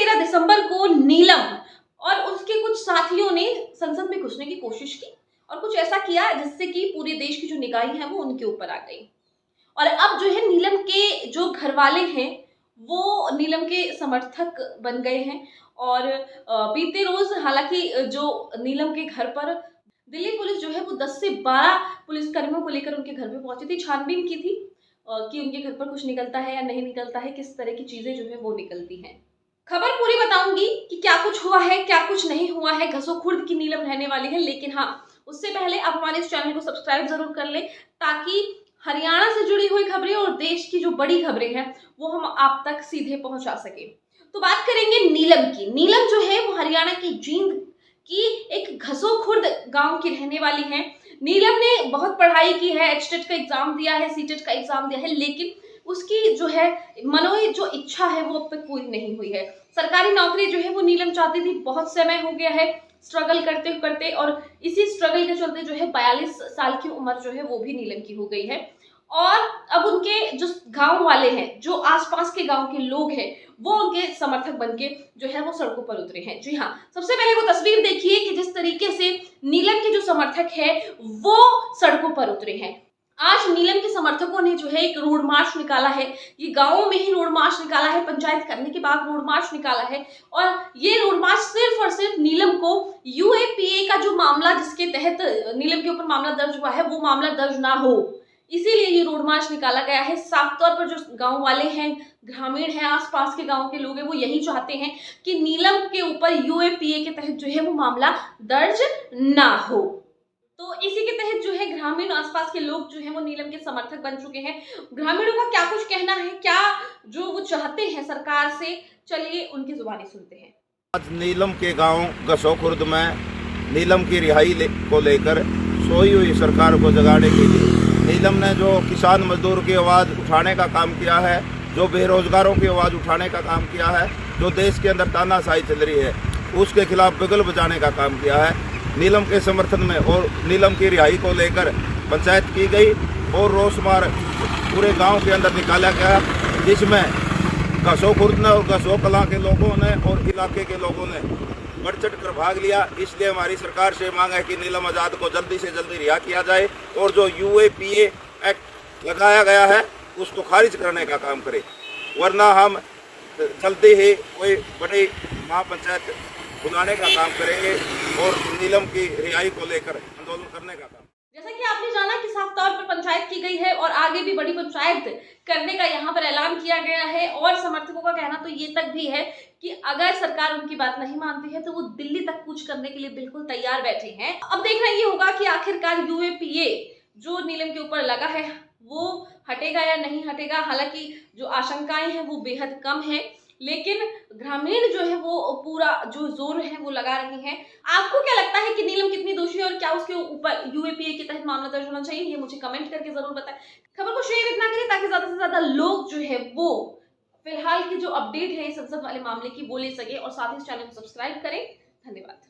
13 दिसंबर को नीलम और उसके कुछ साथियों ने संसद में घुसने की कोशिश की और कुछ ऐसा किया जिससे कि पूरे देश की जो निगाहें हैं वो उनके ऊपर आ गई। और अब जो है नीलम के जो घर वाले हैं वो नीलम के समर्थक बन गए हैं। और बीते रोज हालांकि जो नीलम के घर पर दिल्ली पुलिस जो है वो 10 से 12 पुलिसकर्मियों को लेकर उनके घर पे पहुंची थी, छानबीन की थी कि उनके घर पर कुछ निकलता है या नहीं निकलता है, किस तरह की चीजें जो है वो निकलती हैं। खबर पूरी बताऊंगी कि क्या कुछ हुआ है क्या कुछ नहीं हुआ है। घसोखुर्द की नीलम रहने वाली है, लेकिन हाँ उससे पहले आप हमारे इस चैनल को सब्सक्राइब जरूर कर लें ताकि हरियाणा से जुड़ी हुई खबरें और देश की जो बड़ी खबरें हैं वो हम आप तक सीधे पहुंचा सके। तो बात करेंगे नीलम की। नीलम जो है वो हरियाणा की जींद की एक घसोखुर्द गांव की रहने वाली है। नीलम ने बहुत पढ़ाई की है, एचटेट का एग्जाम दिया है, सीटेट का एग्जाम दिया है, लेकिन उसकी जो है मनोई जो इच्छा है वो अब तक पूरी नहीं हुई है। सरकारी नौकरी जो है वो नीलम चाहती थी, बहुत समय हो गया है स्ट्रगल करते करते, और इसी स्ट्रगल के चलते जो है 42 साल की उम्र जो है वो भी नीलम की हो गई है। और अब उनके जो गांव वाले हैं, जो आसपास के गांव के लोग हैं, वो उनके समर्थक बनके जो है वो सड़कों पर उतरे हैं। जी हाँ, सबसे पहले वो तस्वीर देखिए कि जिस तरीके से नीलम के जो समर्थक है वो सड़कों पर उतरे हैं। आज नीलम के समर्थकों ने जो है एक रोड मार्च निकाला है, ये गांवों में ही रोड मार्च निकाला है, पंचायत करने के बाद रोड मार्च निकाला है। और ये रोड मार्च सिर्फ और सिर्फ नीलम को यूएपीए का जो मामला जिसके तहत नीलम के ऊपर मामला दर्ज हुआ है वो मामला दर्ज ना हो, इसीलिए ये रोड मार्च निकाला गया है। साफ तौर पर जो गांव वाले हैं, ग्रामीण हैं, आसपास के गांव के लोग हैं, वो यही चाहते हैं कि नीलम के ऊपर यूएपीए के तहत जो है वो मामला दर्ज ना हो। तो इसी के तहत जो है ग्रामीण आसपास के लोग जो हैं वो नीलम के समर्थक बन चुके हैं। ग्रामीणों का क्या कुछ कहना है, क्या जो वो चाहते हैं सरकार से, चलिए उनकी जुबानी सुनते हैं। आज नीलम के गांव घसोखुर्द में नीलम की रिहाई को लेकर सोई हुई सरकार को जगाने के लिए नीलम ने जो किसान मजदूर की आवाज़ उठाने का काम किया है, जो बेरोजगारों की आवाज़ उठाने का काम किया है, जो देश के अंदर तानाशाही चल रही है उसके खिलाफ बिगल बजाने का काम किया है। नीलम के समर्थन में और नीलम की रिहाई को लेकर पंचायत की गई और रोष मार्च पूरे गांव के अंदर निकाला गया, जिसमें घसोखुर्द ने और घसो कलां के लोगों ने और इलाके के लोगों ने बढ़ चढ़ कर भाग लिया। इसलिए हमारी सरकार से मांग है कि नीलम आज़ाद को जल्दी से जल्दी रिहा किया जाए और जो यूएपीए एक्ट लगाया गया है उसको खारिज करने का काम करे, वरना हम जल्दी ही कोई बड़ी महापंचायत बुलाने का काम करेंगे और नीलम की रिहाई को लेकर आंदोलन करने का काम। जैसा कि आपने जाना कि साफ तौर पर पंचायत की गई है और आगे भी बड़ी पंचायत करने का यहाँ पर ऐलान किया गया है। और समर्थकों का कहना तो ये तक भी है कि अगर सरकार उनकी बात नहीं मानती है तो वो दिल्ली तक कूच करने के लिए बिल्कुल तैयार बैठे हैं। अब देखना ये होगा कि आखिरकार यूएपीए जो नीलम के ऊपर लगा है वो हटेगा या नहीं हटेगा। हालांकि जो आशंकाएं हैं वो बेहद कम है, लेकिन ग्रामीण जो है वो पूरा जो जोर है वो लगा रहे हैं। आपको क्या लगता है कि नीलम कितनी दोषी है और क्या उसके ऊपर यूएपीए के तहत मामला दर्ज होना चाहिए, ये मुझे कमेंट करके जरूर बताएं। खबर को शेयर इतना करें ताकि ज्यादा से ज्यादा लोग जो है वो फिलहाल की जो अपडेट है संसद वाले मामले की वो ले सके, और साथ ही इस चैनल को सब्सक्राइब करें। धन्यवाद।